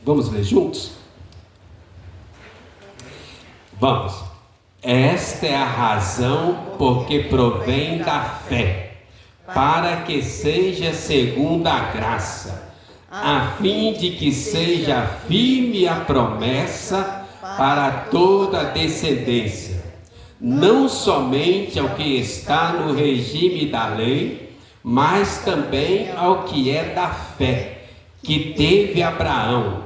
Vamos ler juntos? Vamos. Esta é a razão porque provém da fé, para que seja segundo a graça, a fim de que seja firme a promessa para toda a descendência, não somente ao que está no regime da lei, mas também ao que é da fé, que teve Abraão,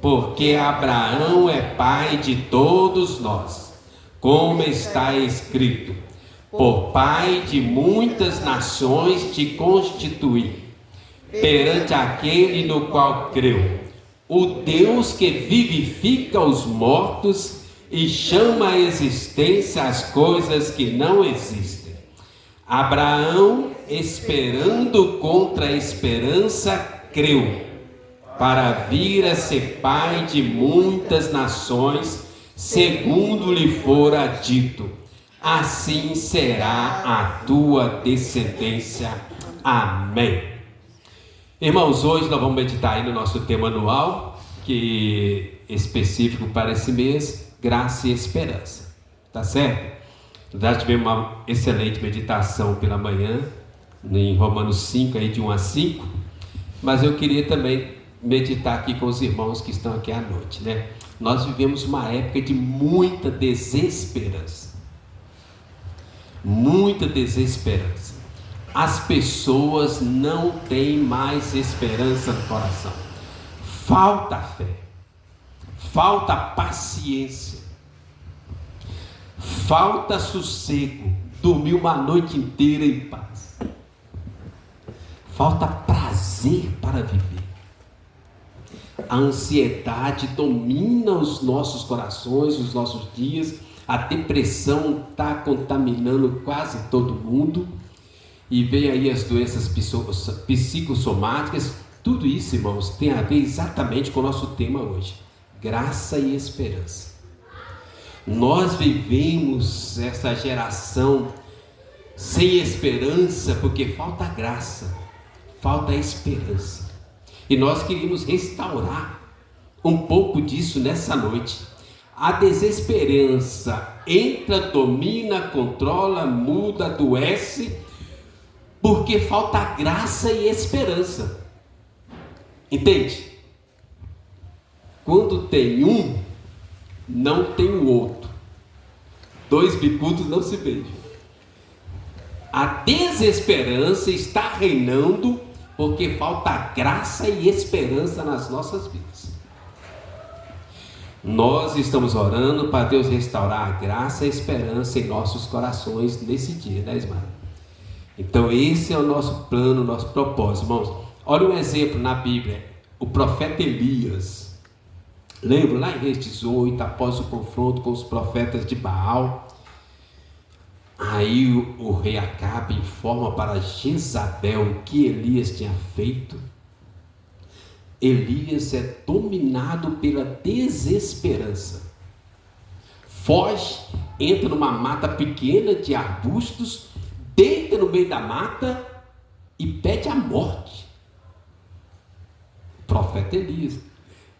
porque Abraão é pai de todos nós, como está escrito: por pai de muitas nações te constituí, perante aquele no qual creu, o Deus que vivifica os mortos e chama à existência as coisas que não existem. Abraão, esperando contra a esperança, creu, para vir a ser pai de muitas nações, segundo lhe fora dito: assim será a tua descendência. Amém. Irmãos, hoje nós vamos meditar aí no nosso tema anual, que é específico para esse mês, graça e esperança. Tá certo? Já tivemos uma excelente meditação pela manhã, em Romanos 5, aí de 1 a 5, mas eu queria também meditar aqui com os irmãos que estão aqui à noite, né? Nós vivemos uma época de muita desesperança. Muita desesperança. As pessoas não têm mais esperança no coração. Falta fé. Falta paciência. Falta sossego. Dormir uma noite inteira em paz. Falta prazer para viver. A ansiedade domina os nossos corações, os nossos dias. A depressão está contaminando quase todo mundo. E vem aí as doenças psicossomáticas. Tudo isso, irmãos, tem a ver exatamente com o nosso tema hoje: graça e esperança. Nós vivemos essa geração sem esperança porque falta graça, falta esperança. E nós queríamos restaurar um pouco disso nessa noite. A desesperança entra, domina, controla, muda, adoece, porque falta graça e esperança. Entende? Quando tem um, não tem o outro. Dois bicudos não se beijam. A desesperança está reinando porque falta graça e esperança nas nossas vidas. Nós estamos orando para Deus restaurar a graça e a esperança em nossos corações nesse dia, né, irmã? Então esse é o nosso plano, o nosso propósito, irmãos. Olha um exemplo na Bíblia: o profeta Elias. Lembra lá em Reis 18, após o confronto com os profetas de Baal, aí o rei Acabe informa para Jezabel o que Elias tinha feito. Elias é dominado pela desesperança. Foge, entra numa mata pequena de arbustos, deita no meio da mata e pede a morte. O profeta Elias.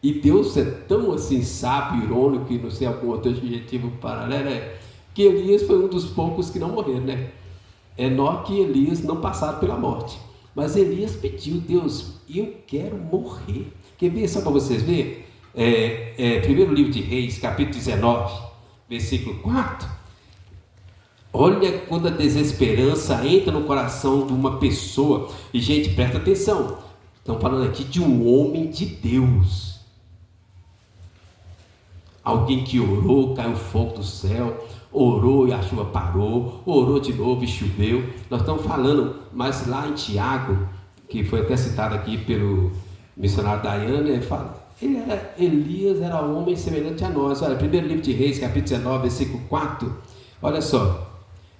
E Deus é tão assim sábio, irônico, e não sei algum outro adjetivo paralelo, que Elias foi um dos poucos que não morreram, né? Enoque e Elias não passaram pela morte. Mas Elias pediu: Deus, eu quero morrer. Quer ver só para vocês verem? Primeiro livro de Reis, capítulo 19, versículo 4. Olha quando a desesperança entra no coração de uma pessoa. E gente, presta atenção, estamos falando aqui de um homem de Deus. Alguém que orou, caiu fogo do céu, orou e a chuva parou, orou de novo e choveu. Nós estamos falando, mas lá em Tiago, que foi até citado aqui pelo missionário Daiane, ele fala: Elias era um homem semelhante a nós. Olha, primeiro livro de Reis, capítulo 19, versículo 4, olha só.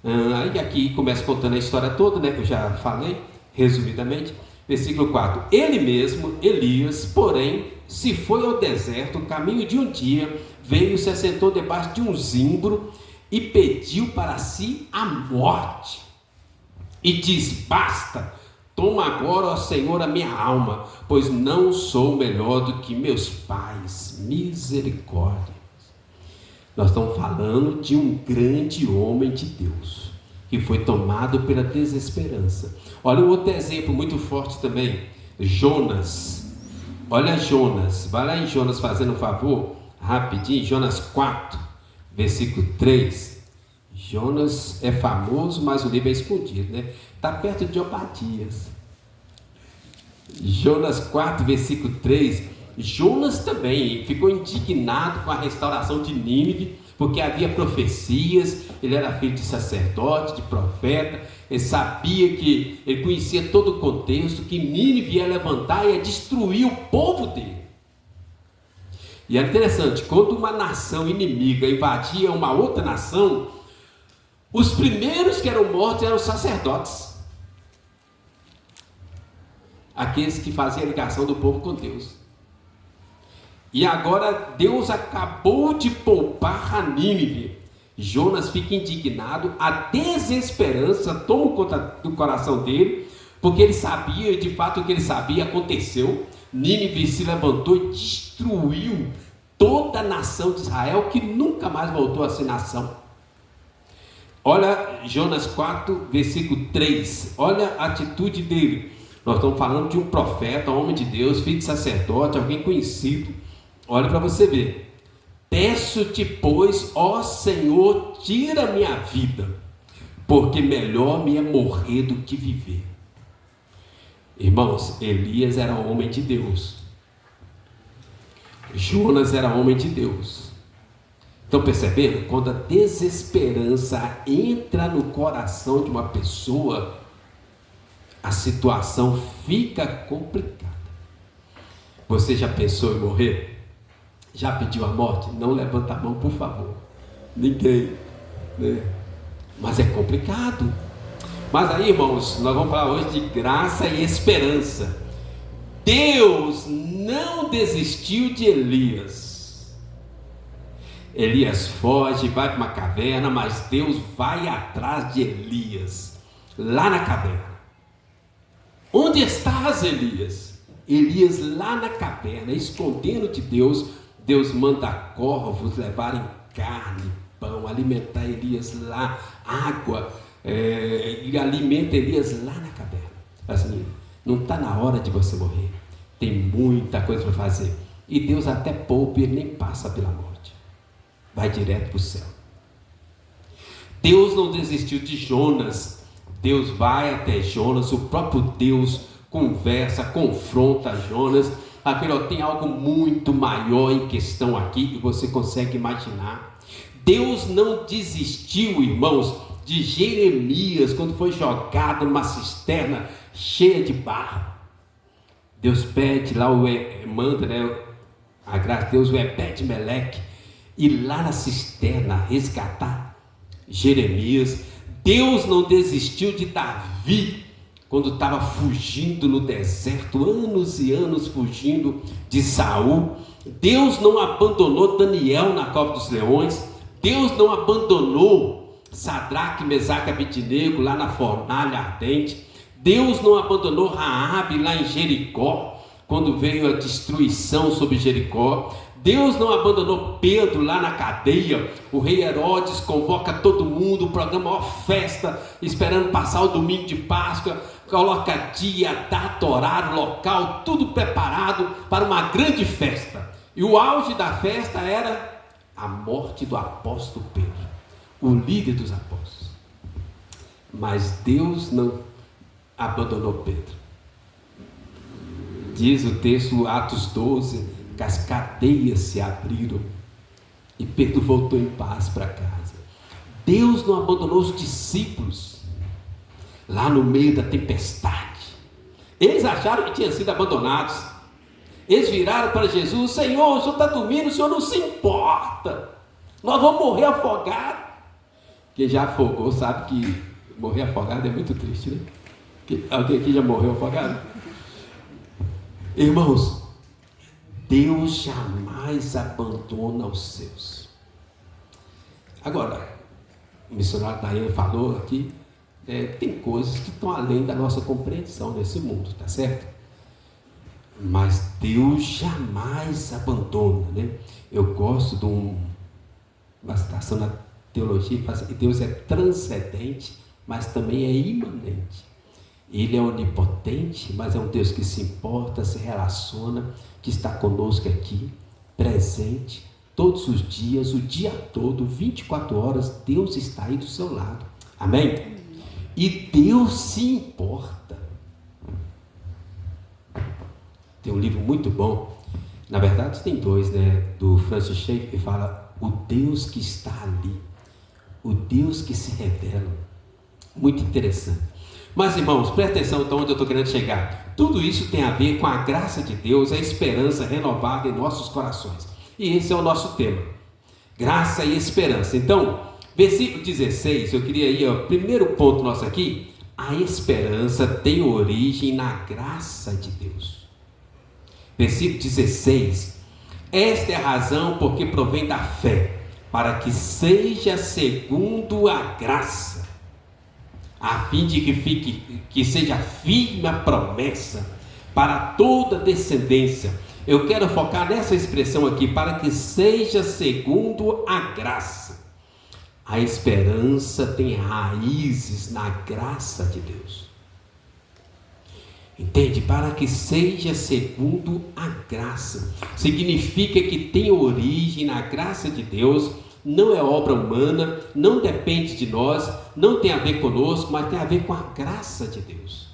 Aí aqui começa contando a história toda, né, que eu já falei, resumidamente. Versículo 4: ele mesmo, Elias, porém, se foi ao deserto, caminho de um dia, veio, se assentou debaixo de um zimbro e pediu para si a morte. E disse: basta, Toma agora, ó Senhor, a minha alma, pois não sou melhor do que meus pais. Misericórdia. Nós estamos falando de um grande homem de Deus, que foi tomado pela desesperança. Olha um outro exemplo muito forte também, Jonas. Olha Jonas, vai lá em Jonas, fazendo um favor, rapidinho, Jonas 4, versículo 3. Jonas é famoso, mas o livro é escondido, né? Está perto de Obadias. Jonas 4, versículo 3. Jonas também ficou indignado com a restauração de Nínive, porque havia profecias, ele era filho de sacerdote, de profeta, ele sabia que, ele conhecia todo o contexto, que Nínive ia levantar e ia destruir o povo dele. E é interessante, quando uma nação inimiga invadia uma outra nação, os primeiros que eram mortos eram os sacerdotes, aqueles que faziam a ligação do povo com Deus. E agora Deus acabou de poupar a Nínive. Jonas fica indignado, a desesperança toma conta do coração dele, porque ele sabia, de fato o que ele sabia aconteceu. Nínive se levantou e destruiu toda a nação de Israel, que nunca mais voltou a ser nação. Olha Jonas 4, versículo 3, olha a atitude dele. Nós estamos falando de um profeta, um homem de Deus, filho de sacerdote, alguém conhecido. Olha para você ver. Peço-te, pois, ó Senhor, tira minha vida, porque melhor me é morrer do que viver. Irmãos, Elias era homem de Deus, Jonas era homem de Deus. Estão percebendo? Quando a desesperança entra no coração de uma pessoa, a situação fica complicada. Você já pensou em morrer? Já pediu a morte? Não levanta a mão, por favor. Ninguém, né? Mas é complicado. Mas aí, irmãos, nós vamos falar hoje de graça e esperança. Deus não desistiu de Elias. Elias foge, vai para uma caverna, mas Deus vai atrás de Elias, lá na caverna. Onde estás, Elias? Elias lá na caverna, escondendo de Deus. Deus manda corvos levarem carne, pão, alimentar Elias lá, água, e alimenta Elias lá na caverna. Assim, não está na hora de você morrer, tem muita coisa para fazer. E Deus até poupa, ele nem passa pela morte, vai direto para o céu. Deus não desistiu de Jonas. Deus vai até Jonas, o próprio Deus conversa, confronta Jonas. Aquilo tem algo muito maior em questão aqui que você consegue imaginar. Deus não desistiu, irmãos, de Jeremias quando foi jogado numa cisterna cheia de barro. Deus pede lá, manda, né, a graça de Deus, o Ebed-Meleque, ir lá na cisterna resgatar Jeremias. Deus não desistiu de Davi quando estava fugindo no deserto, anos e anos fugindo de Saul. Deus não abandonou Daniel na cova dos leões. Deus não abandonou Sadraque, Mesaque e Abednego lá na fornalha ardente. Deus não abandonou Raabe lá em Jericó, quando veio a destruição sobre Jericó. Deus não abandonou Pedro lá na cadeia. O rei Herodes convoca todo mundo, programa uma festa, esperando passar o domingo de Páscoa, coloca dia, data, horário, local, tudo preparado para uma grande festa. E o auge da festa era a morte do apóstolo Pedro, o líder dos apóstolos. Mas Deus não abandonou Pedro. Diz o texto, Atos 12, que as cadeias se abriram e Pedro voltou em paz para casa. Deus não abandonou os discípulos lá no meio da tempestade. Eles acharam que tinham sido abandonados. Eles viraram para Jesus: Senhor, o Senhor está dormindo, o Senhor não se importa, nós vamos morrer afogados. Quem já afogou sabe que morrer afogado é muito triste, né? Alguém aqui já morreu afogado? Irmãos, Deus jamais abandona os seus. Agora, o missionário Daiane falou aqui, Tem coisas que estão além da nossa compreensão nesse mundo, tá certo? Mas Deus jamais abandona, né? Eu gosto de uma citação na teologia que fala assim, Deus é transcendente, mas também é imanente. Ele é onipotente, mas é um Deus que se importa, se relaciona, que está conosco aqui, presente, todos os dias, o dia todo, 24 horas, Deus está aí do seu lado. Amém? E Deus se importa. Tem um livro muito bom, na verdade tem dois, né? Do Francis Schaeffer, que fala o Deus que está ali, o Deus que se revela. Muito interessante. Mas irmãos, presta atenção então onde eu estou querendo chegar. Tudo isso tem a ver com a graça de Deus, a esperança renovada em nossos corações. E esse é o nosso tema, graça e esperança. Então, versículo 16, eu queria ir ao primeiro ponto nosso aqui. A esperança tem origem na graça de Deus. Versículo 16, esta é a razão porque provém da fé, para que seja segundo a graça, a fim de que seja firme a promessa para toda descendência. Eu quero focar nessa expressão aqui, para que seja segundo a graça. A esperança tem raízes na graça de Deus. Entende? Para que seja segundo a graça. Significa que tem origem na graça de Deus. Não é obra humana, não depende de nós, não tem a ver conosco, mas tem a ver com a graça de Deus.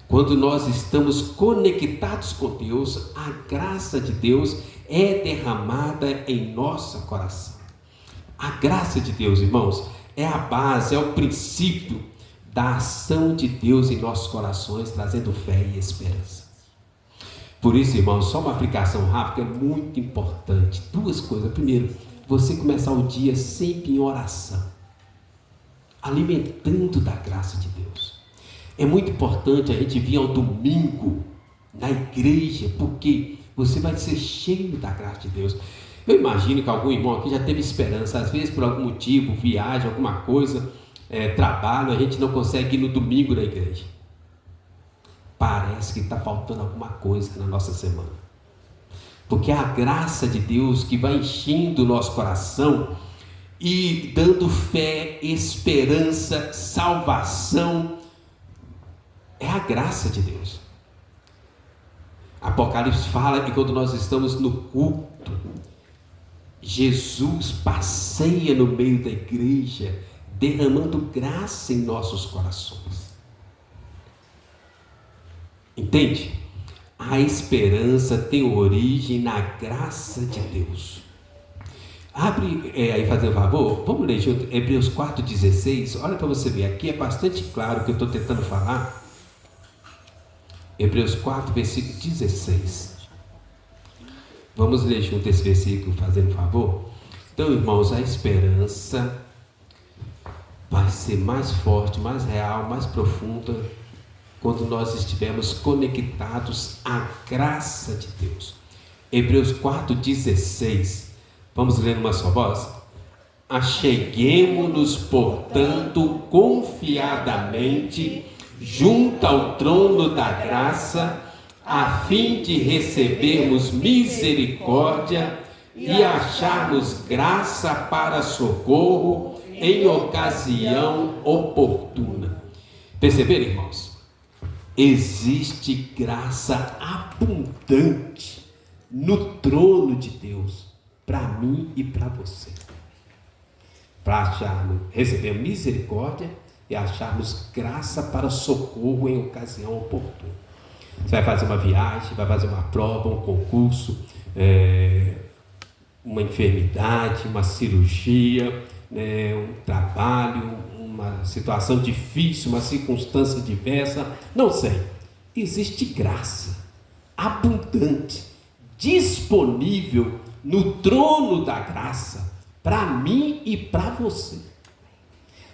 Quando nós estamos conectados com Deus, a graça de Deus é derramada em nosso coração. A graça de Deus, irmãos, é a base, é o princípio da ação de Deus em nossos corações, trazendo fé e esperança. Por isso, irmãos, só uma aplicação rápida é muito importante. Duas coisas. Primeiro, você começar o dia sempre em oração, alimentando da graça de Deus. É muito importante a gente vir ao domingo na igreja, porque você vai ser cheio da graça de Deus. Eu imagino que algum irmão aqui já teve esperança, às vezes por algum motivo, viagem, alguma coisa, trabalho, a gente não consegue ir no domingo na igreja. Parece que está faltando alguma coisa na nossa semana, porque é a graça de Deus que vai enchendo o nosso coração e dando fé, esperança, salvação. É a graça de Deus. Apocalipse fala que quando nós estamos no culto, Jesus passeia no meio da igreja, derramando graça em nossos corações. Entende? A esperança tem origem na graça de Deus. Abre aí, fazer um favor, vamos ler junto, Hebreus 4,16, olha para você ver, aqui é bastante claro o que eu estou tentando falar. Hebreus 4, versículo 16. Vamos ler junto esse versículo, fazendo um favor. Então, irmãos, a esperança vai ser mais forte, mais real, mais profunda, quando nós estivermos conectados à graça de Deus. Hebreus 4,16. Vamos ler numa só voz? Acheguemo-nos, portanto, confiadamente junto ao trono da graça, a fim de recebermos misericórdia e acharmos graça para socorro em ocasião oportuna. Perceberam, irmãos? Existe graça abundante no trono de Deus, para mim e para você, para receber misericórdia e acharmos graça para socorro em ocasião oportuna. Você vai fazer uma viagem, vai fazer uma prova, um concurso, uma enfermidade, uma cirurgia, um trabalho, uma situação difícil, uma circunstância diversa, não sei. Existe graça abundante, disponível no trono da graça, para mim e para você.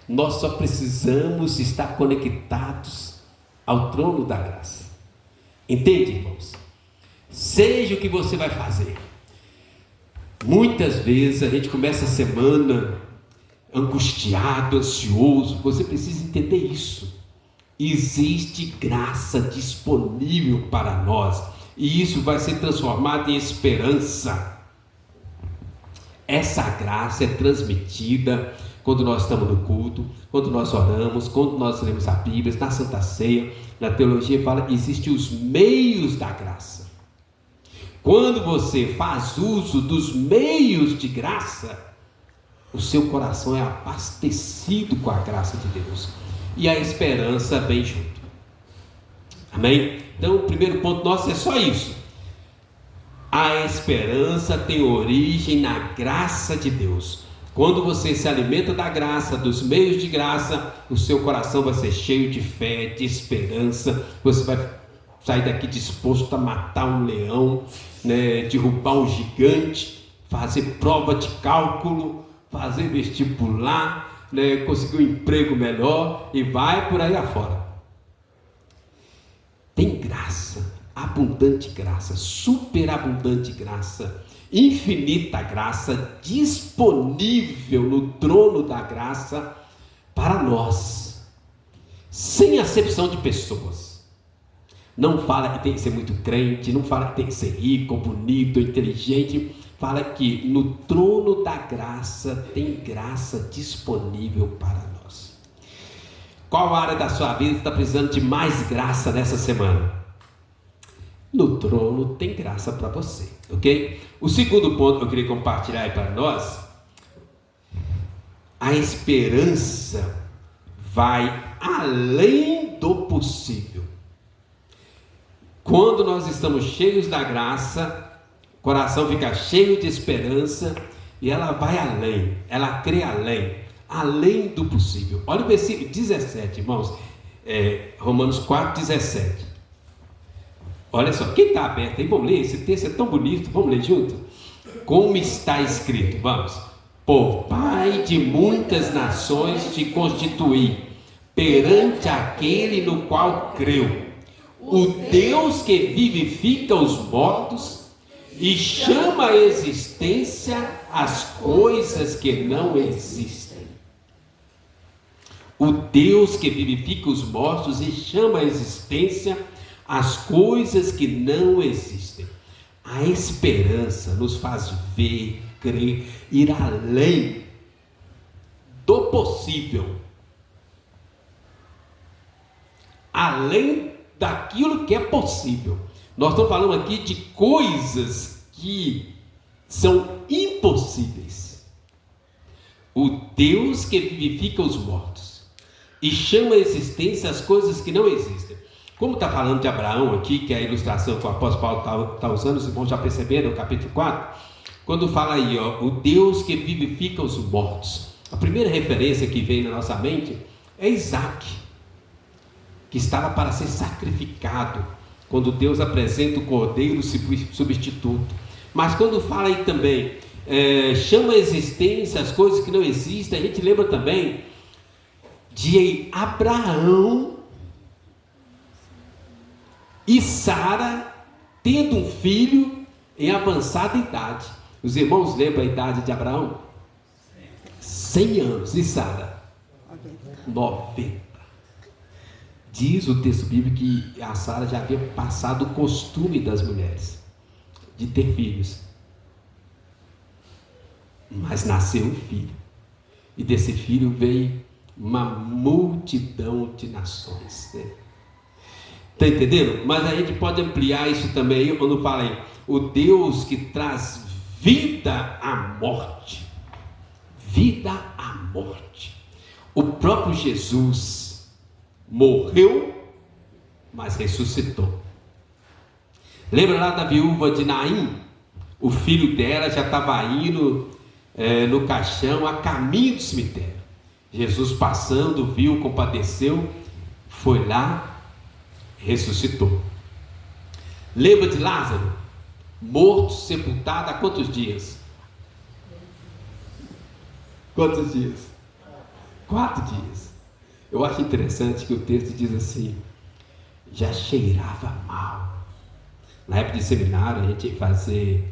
Nós só precisamos estar conectados ao trono da graça. Entende, irmãos? Seja o que você vai fazer. Muitas vezes a gente começa a semana angustiado, ansioso. Você precisa entender isso. Existe graça disponível para nós, e isso vai ser transformado em esperança. Essa graça é transmitida quando nós estamos no culto, quando nós oramos, quando nós lemos a Bíblia, na Santa Ceia. Na teologia fala que existem os meios da graça. Quando você faz uso dos meios de graça, o seu coração é abastecido com a graça de Deus, e a esperança vem junto. Amém? Então o primeiro ponto nosso é só isso. A esperança tem origem na graça de Deus. Quando você se alimenta da graça, dos meios de graça, o seu coração vai ser cheio de fé, de esperança. Você vai sair daqui disposto a matar um leão, né, derrubar um gigante, fazer prova de cálculo, fazer vestibular, né, conseguir um emprego melhor e vai por aí afora. Tem graça, abundante graça, superabundante graça, infinita graça disponível no trono da graça para nós, sem acepção de pessoas. Não fala que tem que ser muito crente, não fala que tem que ser rico, bonito, inteligente. Fala que no trono da graça tem graça disponível para nós. Qual área da sua vida está precisando de mais graça nessa semana? No trono tem graça para você, ok? O segundo ponto que eu queria compartilhar aí para nós: a esperança vai além do possível. Quando nós estamos cheios da graça, o coração fica cheio de esperança e ela vai além, ela crê além do possível. Olha o versículo 17, irmãos, Romanos 4:17. Olha só, quem está aberto aí, vamos ler, esse texto é tão bonito, vamos ler junto? Como está escrito, vamos: por Pai de muitas nações te constituí, perante aquele no qual creu, o Deus que vivifica os mortos e chama à existência as coisas que não existem. O Deus que vivifica os mortos e chama à existência as coisas que não existem. A esperança nos faz ver, crer, ir além do possível, além daquilo que é possível. Nós estamos falando aqui de coisas que são impossíveis. O Deus que vivifica os mortos e chama à existência as coisas que não existem. Como está falando de Abraão aqui, que é a ilustração que o apóstolo Paulo está usando, os irmãos já perceberam no capítulo 4, quando fala aí, o Deus que vivifica os mortos, a primeira referência que vem na nossa mente é Isaac, que estava para ser sacrificado, quando Deus apresenta o cordeiro substituto. Mas quando fala aí também, chama a existência as coisas que não existem, a gente lembra também de Abraão e Sara tendo um filho em avançada idade. Os irmãos lembram a idade de Abraão? 100 anos. E Sara? 90. Diz o texto bíblico que a Sara já havia passado o costume das mulheres de ter filhos. Mas nasceu um filho, e desse filho veio uma multidão de nações, né? Está entendendo? Mas a gente pode ampliar isso também quando fala aí, o Deus que traz vida à morte. Vida à morte. O próprio Jesus morreu, mas ressuscitou. Lembra lá da viúva de Naim? O filho dela já estava indo no caixão, a caminho do cemitério. Jesus passando, viu, compadeceu, foi lá, ressuscitou. Lembra de Lázaro? Morto, sepultado há quantos dias? Quantos dias? 4 dias. Eu acho interessante que o texto diz assim, já cheirava mal. Na época de seminário, a gente ia fazer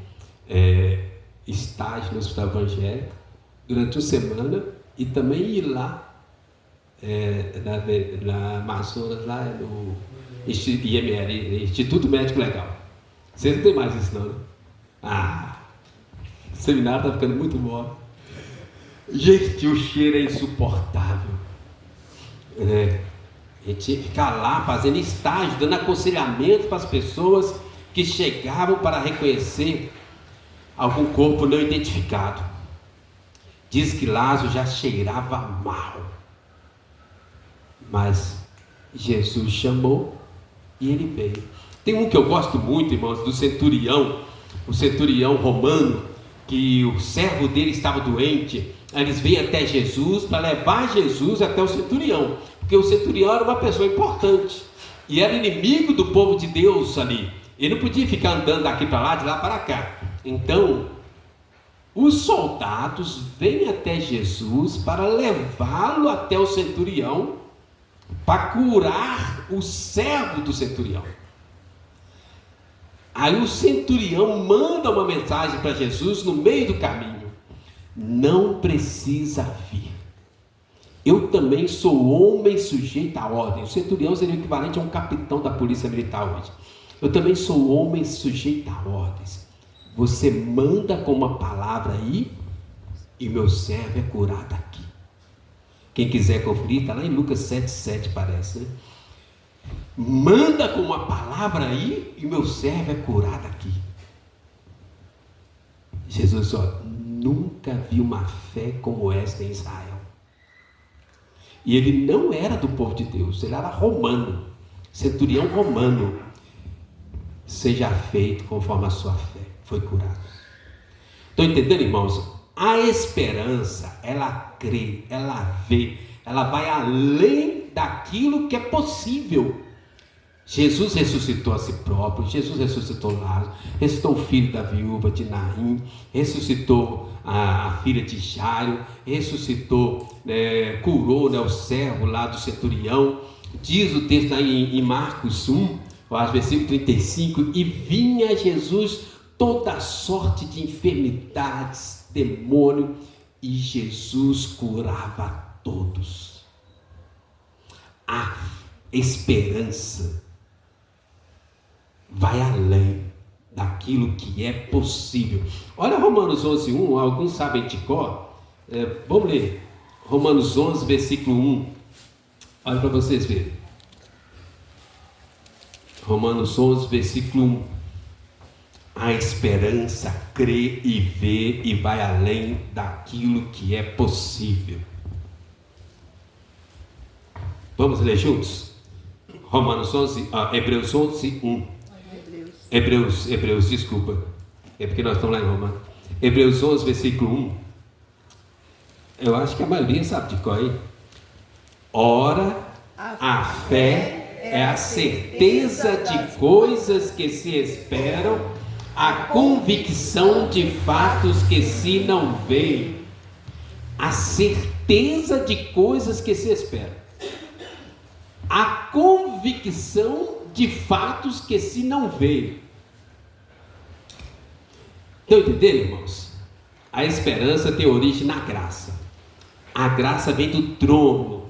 estágio no hospital evangélico. Durante uma semana, e também ir lá, na Amazonas, lá no IML, Instituto Médico Legal. Vocês não tem mais isso não, né? O seminário está ficando muito bom. Gente, o cheiro é insuportável. A gente tinha que ficar lá fazendo estágio, dando aconselhamento para as pessoas que chegavam para reconhecer algum corpo não identificado. Diz que Lázaro já cheirava mal, mas Jesus chamou e ele veio. Tem um que eu gosto muito, irmãos, do centurião, o centurião romano, que o servo dele estava doente. Eles vêm até Jesus para levar Jesus até o centurião, porque o centurião era uma pessoa importante e era inimigo do povo de Deus ali. Ele não podia ficar andando daqui para lá, de lá para cá. Então os soldados vêm até Jesus para levá-lo até o centurião, para curar o servo do centurião. Aí o centurião manda uma mensagem para Jesus no meio do caminho: não precisa vir, eu também sou homem sujeito à ordem. O centurião seria o equivalente a um capitão da polícia militar hoje. Eu também sou homem sujeito a ordens. Você manda com uma palavra aí e meu servo é curado aqui. Quem quiser conferir, está lá em Lucas 7,7 parece, né? Manda com uma palavra aí e meu servo é curado aqui. Jesus nunca viu uma fé como esta em Israel. E ele não era do povo de Deus, ele era romano, centurião romano. Seja feito conforme a sua fé. Foi curado. Estão entendendo, irmãos? A esperança, ela crê, ela vê, ela vai além daquilo que é possível. Jesus ressuscitou a si próprio, Jesus ressuscitou Lázaro, ressuscitou o filho da viúva de Naim, ressuscitou a filha de Jairo, ressuscitou, curou o servo lá do centurião. Diz o texto aí em Marcos 1, versículo 35, e vinha Jesus toda sorte de enfermidades, demônio, e Jesus curava todos. A esperança vai além daquilo que é possível. Olha Romanos 11:1, alguns sabem de cor. Vamos ler Romanos 11, versículo 1. Olha para vocês verem. Romanos 11, versículo 1. A esperança crê e vê e vai além daquilo que é possível. Vamos ler juntos? Romanos 11, Hebreus 11, 1. Hebreus, desculpa. É porque nós estamos lá em Romanos. Hebreus 11, versículo 1. Eu acho que a maioria sabe de qual é. Ora, a fé é a certeza de coisas que se esperam, a convicção de fatos que se não veem. A certeza de coisas que se esperam, a convicção de fatos que se não veem. Estão entendendo, irmãos? A esperança tem origem na graça. A graça vem do trono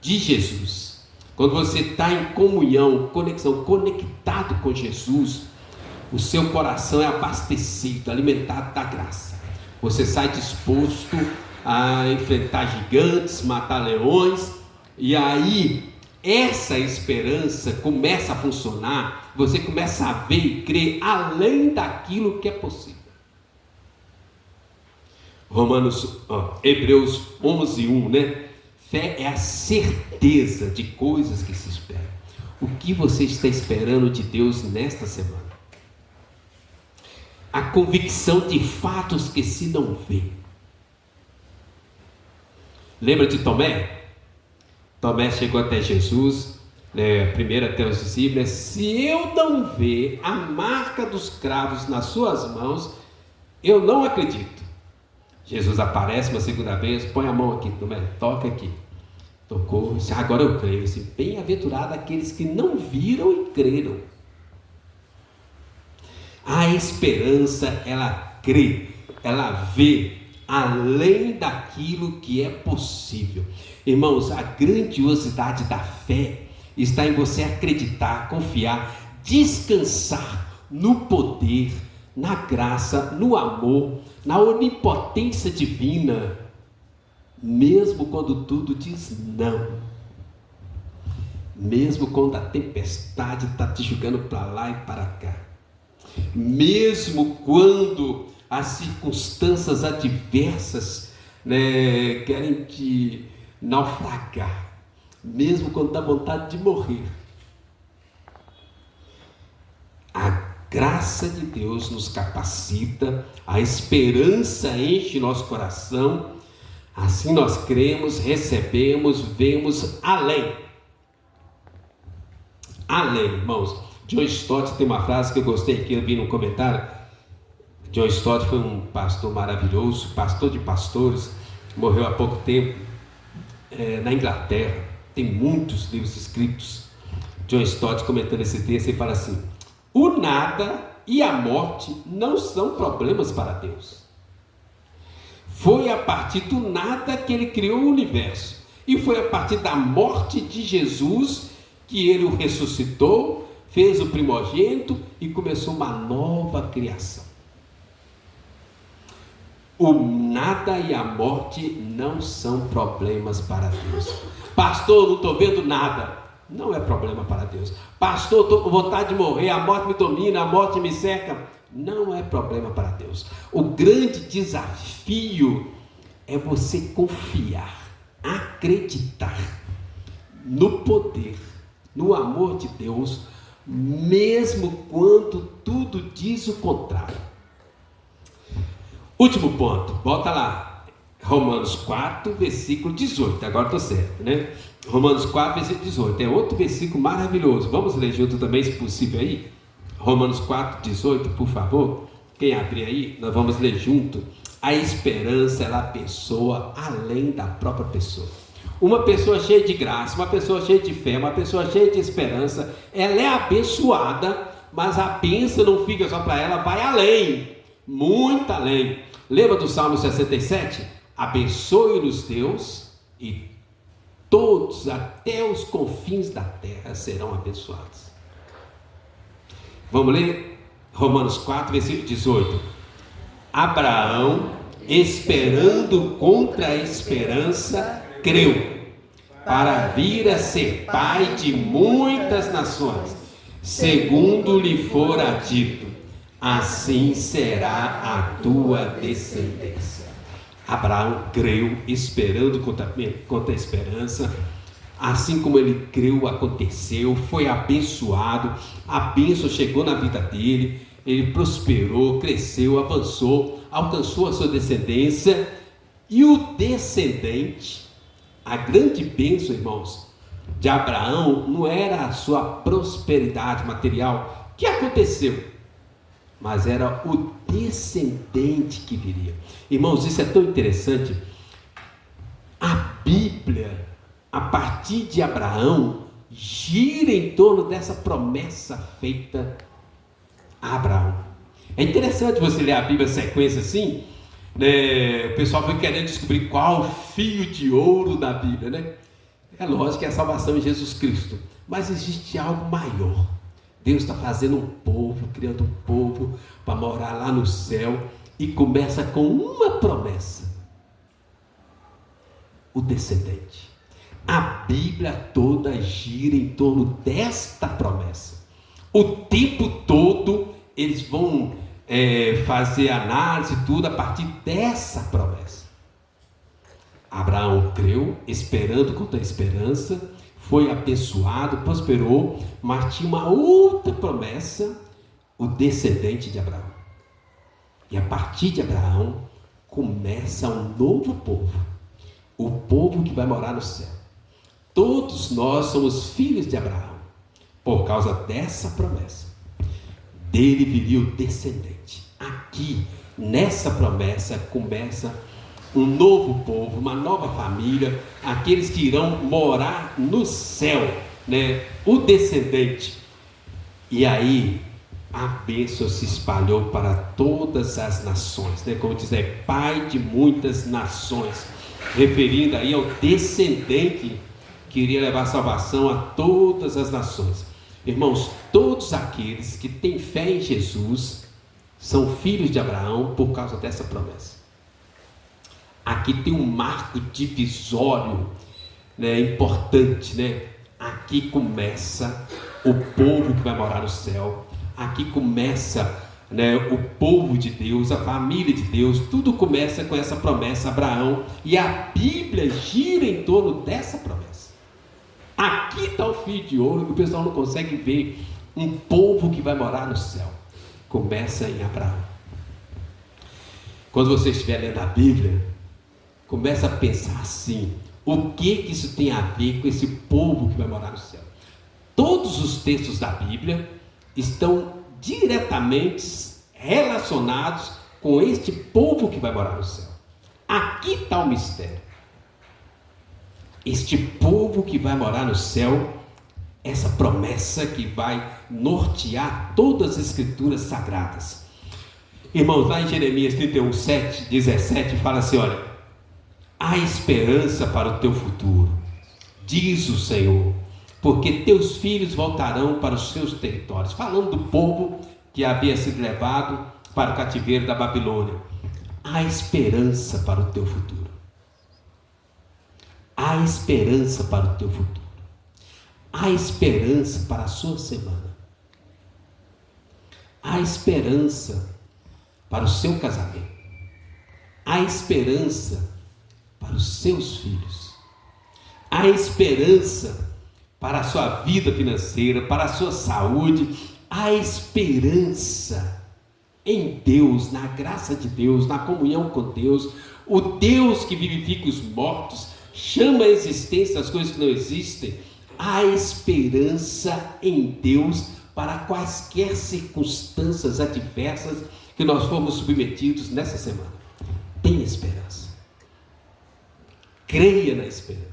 de Jesus. Quando você está em comunhão, conexão, conectado com Jesus, o seu coração é abastecido, alimentado da graça. Você sai disposto a enfrentar gigantes, matar leões, e aí essa esperança começa a funcionar. Você começa a ver e crer além daquilo que é possível. Hebreus 11:1, né? Fé é a certeza de coisas que se esperam. O que você está esperando de Deus nesta semana? A convicção de fatos que se não vê. Lembra de Tomé? Tomé chegou até Jesus, primeiro até os discípulos: se eu não ver a marca dos cravos nas suas mãos, eu não acredito. Jesus aparece uma segunda vez: põe a mão aqui, Tomé, toca aqui. Tocou, disse: agora eu creio. Disse: bem-aventurado aqueles que não viram e creram. A esperança, ela crê, ela vê, além daquilo que é possível. Irmãos, a grandiosidade da fé está em você acreditar, confiar, descansar no poder, na graça, no amor, na onipotência divina, mesmo quando tudo diz não, mesmo quando a tempestade está te jogando para lá e para cá, mesmo quando as circunstâncias adversas, querem te naufragar, mesmo quando dá vontade de morrer, a graça de Deus nos capacita, a esperança enche nosso coração, assim nós cremos, recebemos, vemos além, irmãos. John Stott tem uma frase que eu gostei, que eu vi no comentário. John Stott foi um pastor maravilhoso, pastor de pastores, morreu há pouco tempo, na Inglaterra, tem muitos livros escritos. John Stott, comentando esse texto, ele fala assim: o nada e a morte não são problemas para Deus. Foi a partir do nada que ele criou o universo, e foi a partir da morte de Jesus que ele o ressuscitou, fez o primogênito e começou uma nova criação. O nada e a morte não são problemas para Deus. Pastor, não estou vendo nada. Não é problema para Deus. Pastor, estou com vontade de morrer, a morte me domina, a morte me cerca. Não é problema para Deus. O grande desafio é você confiar, acreditar no poder, no amor de Deus, mesmo quando tudo diz o contrário. Último ponto, volta lá, Romanos 4, versículo 18, agora estou certo, né? Romanos 4, versículo 18, é outro versículo maravilhoso. Vamos ler junto também, se possível, aí? Romanos 4, 18, por favor. Quem abrir aí, nós vamos ler junto. A esperança, ela abençoa além da própria pessoa. Uma pessoa cheia de graça, uma pessoa cheia de fé, uma pessoa cheia de esperança, ela é abençoada, mas a bênção não fica só para ela, vai além, muito além. Lembra do Salmo 67? Abençoe-nos Deus, e todos, até os confins da terra, serão abençoados. Vamos ler Romanos 4, versículo 18. Abraão, esperando contra a esperança, creu, para vir a ser pai de muitas nações, segundo lhe fora dito, assim será a tua descendência. Abraão creu, esperando contra a esperança, assim como ele creu, aconteceu, foi abençoado, a bênção chegou na vida dele, ele prosperou, cresceu, avançou, alcançou a sua descendência, e o descendente, a grande bênção, irmãos, de Abraão, não era a sua prosperidade material, que aconteceu, mas era o descendente que viria. Irmãos, isso é tão interessante. A Bíblia, a partir de Abraão, gira em torno dessa promessa feita a Abraão. É interessante você ler a Bíblia sequência assim, né? O pessoal foi querendo descobrir qual fio de ouro da Bíblia, né? É lógico que é a salvação em Jesus Cristo, mas existe algo maior. Deus está fazendo um povo, criando um povo para morar lá no céu, e começa com uma promessa: o descendente. A Bíblia toda gira em torno desta promessa. O tempo todo eles vão fazer análise, tudo a partir dessa promessa. Abraão creu, esperando contra a esperança, foi abençoado, prosperou, mas tinha uma outra promessa: o descendente de Abraão. E a partir de Abraão começa um novo povo, o povo que vai morar no céu. Todos nós somos filhos de Abraão, por causa dessa promessa. Dele viria o descendente. Aqui, nessa promessa, começa um novo povo, uma nova família, aqueles que irão morar no céu, né? O descendente. E aí, a bênção se espalhou para todas as nações, né? Como diz, é pai de muitas nações, referindo aí ao descendente que iria levar salvação a todas as nações. Irmãos, todos aqueles que têm fé em Jesus são filhos de Abraão por causa dessa promessa. Aqui tem um marco divisório, né, importante, né? Aqui começa o povo que vai morar no céu. Aqui começa, né, o povo de Deus, a família de Deus. Tudo começa com essa promessa, Abraão, e a Bíblia gira em torno dessa promessa. Aqui está o fio de ouro que o pessoal não consegue ver. Um povo que vai morar no céu. Começa em Abraão. Quando você estiver lendo a Bíblia, começa a pensar assim: o que isso tem a ver com esse povo que vai morar no céu? Todos os textos da Bíblia estão diretamente relacionados com este povo que vai morar no céu. Aqui está o mistério. Este povo que vai morar no céu, essa promessa que vai nortear todas as escrituras sagradas. Irmãos, lá em Jeremias 31:17 fala assim: olha, há esperança para o teu futuro, diz o Senhor, porque teus filhos voltarão para os seus territórios. Falando do povo que havia sido levado para o cativeiro da Babilônia. Há esperança para o teu futuro. Há esperança para o teu futuro. Há esperança para a sua semana. Há esperança para o seu casamento. Há esperança para os seus filhos. Há esperança para a sua vida financeira, para a sua saúde. Há esperança em Deus, na graça de Deus, na comunhão com Deus. O Deus que vivifica os mortos, chama a existência as coisas que não existem. Há esperança em Deus para quaisquer circunstâncias adversas que nós fomos submetidos nessa semana. Tem esperança. Creia na esperança.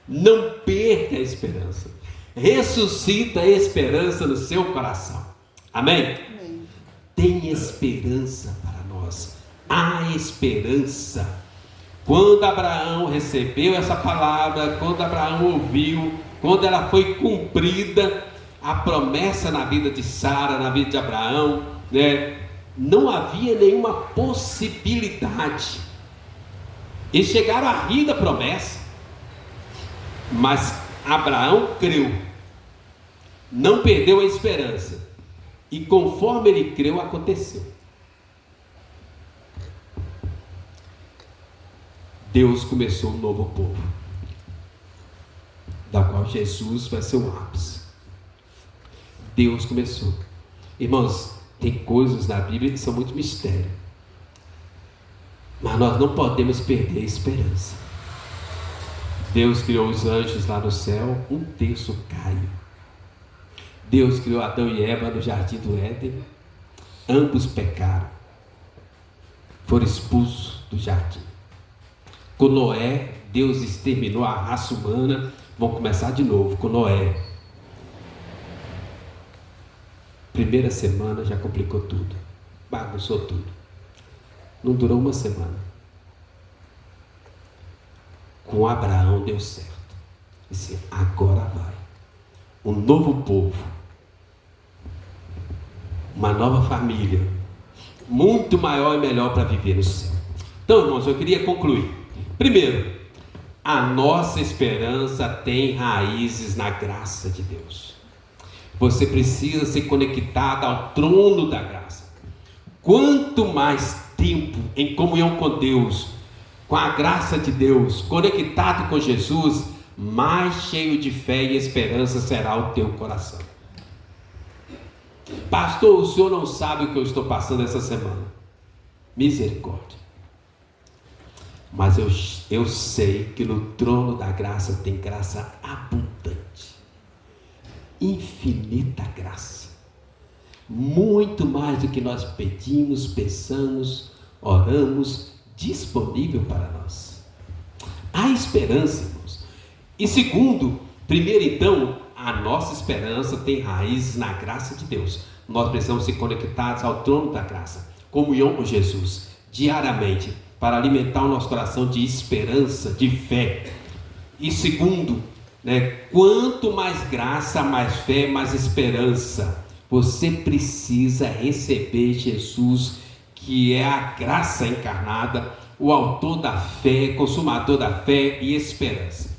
Não perca a esperança. Ressuscita a esperança no seu coração. Amém? Amém. Tem esperança para nós. Há esperança. Quando Abraão recebeu essa palavra, quando Abraão ouviu, quando ela foi cumprida, a promessa na vida de Sara, na vida de Abraão, né, não havia nenhuma possibilidade. Eles chegaram a rir da promessa, mas Abraão creu, não perdeu a esperança, e conforme ele creu, aconteceu. Deus começou um novo povo, da qual Jesus vai ser o ápice. Deus começou. Irmãos, tem coisas na Bíblia que são muito mistério, mas nós não podemos perder a esperança. Deus criou os anjos lá no céu, um terço caiu. Deus criou Adão e Eva no jardim do Éden, ambos pecaram, foram expulsos do jardim. Com Noé, Deus exterminou a raça humana. Vão começar de novo com Noé. Primeira semana já complicou tudo, bagunçou tudo. Não durou uma semana. Com Abraão deu certo. Disse: agora vai. Um novo povo, uma nova família, muito maior e melhor para viver no céu. Então, irmãos, eu queria concluir. Primeiro, a nossa esperança tem raízes na graça de Deus. Você precisa ser conectado ao trono da graça. Quanto mais tempo em comunhão com Deus, com a graça de Deus, conectado com Jesus, mais cheio de fé e esperança será o teu coração. Pastor, o senhor não sabe o que eu estou passando essa semana. Misericórdia. Mas eu sei que no trono da graça tem graça abundante, infinita graça, muito mais do que nós pedimos, pensamos, oramos, disponível para nós. Há esperança, irmãos. E segundo, primeiro então, a nossa esperança tem raízes na graça de Deus. Nós precisamos ser conectados ao trono da graça, comunhão com Jesus, diariamente, para alimentar o nosso coração de esperança, de fé. E segundo, quanto mais graça, mais fé, mais esperança. Você precisa receber Jesus, que é a graça encarnada, o autor da fé, consumador da fé e esperança.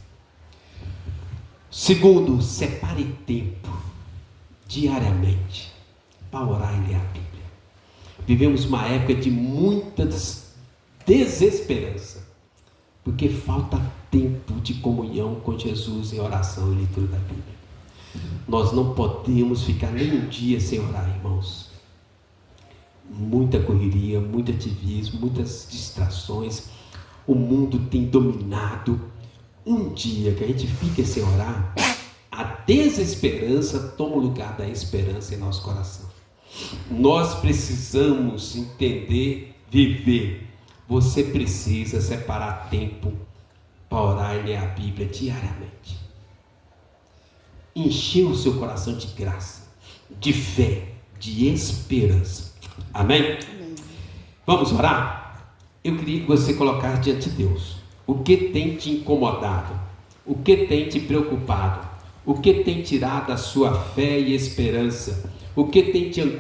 Segundo, separe tempo diariamente para orar e ler a Bíblia. Vivemos uma época de muita desesperança, porque falta tempo de comunhão com Jesus em oração e leitura da Bíblia. Nós não podemos ficar nem um dia sem orar, irmãos. Muita correria, muito ativismo, muitas distrações. O mundo tem dominado. Um dia que a gente fica sem orar, a desesperança toma o lugar da esperança em nosso coração. Nós precisamos entender, viver. Você precisa separar tempo para orar e ler a Bíblia diariamente. Encher o seu coração de graça, de fé, de esperança. Amém? Amém. Vamos orar? Eu queria que você colocasse diante de Deus o que tem te incomodado, o que tem te preocupado, o que tem tirado a sua fé e esperança, o que tem te angustiado.